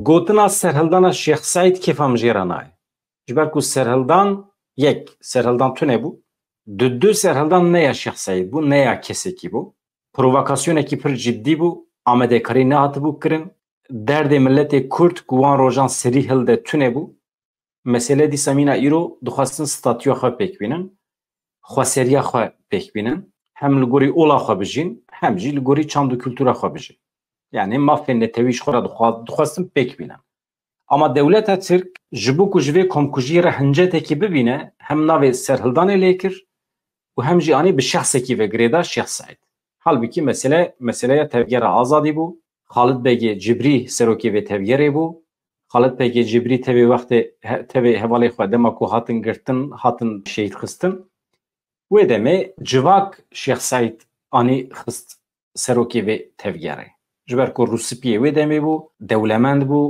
Gotina serhildana Şeyh Said kêfa min jê re nayê. Ji ber ku serhildan yek serhildan tune bû. Du serhildan neya Şeyh Said bû, neya kesekî bû. Provokasyonekî pir ciddî bû. Amedekarî nehatibû kirin. Derdê milletê Kurd ku wan rojan serî hilde tune bû. Mesele dîsa mîna îro dixwastin statûya xwe pêk bînin. Xweseriya xwe pêk bînin. Hem li gorî ola xwe bijîn, hem jî li gorî çand û kültûra xwe bijîn. Yani mafên netewî ji xwe re dixwastin pêk bînin. Ama dewleta Tirk ji bo ku ji vê komkujiyê re hincetekî bibîne, hem navê serhildanê lê kir û hem jî anî bi şexsekî vegirêda Şeyh Said. Halbuki meseleya tevgera azadî bû. Xalid Begê Cibrî serokê vê tevgerê bû. Xalid Begê Cibrî tevê tevê hevalê xwe dema ku hatin girtin, hatin şehîd xistin. Wê demê civak Şeyh Said anî xist serokê vê tevgerê. Ji ber ku Rûspiyê wê demê bû, dewlemend bû,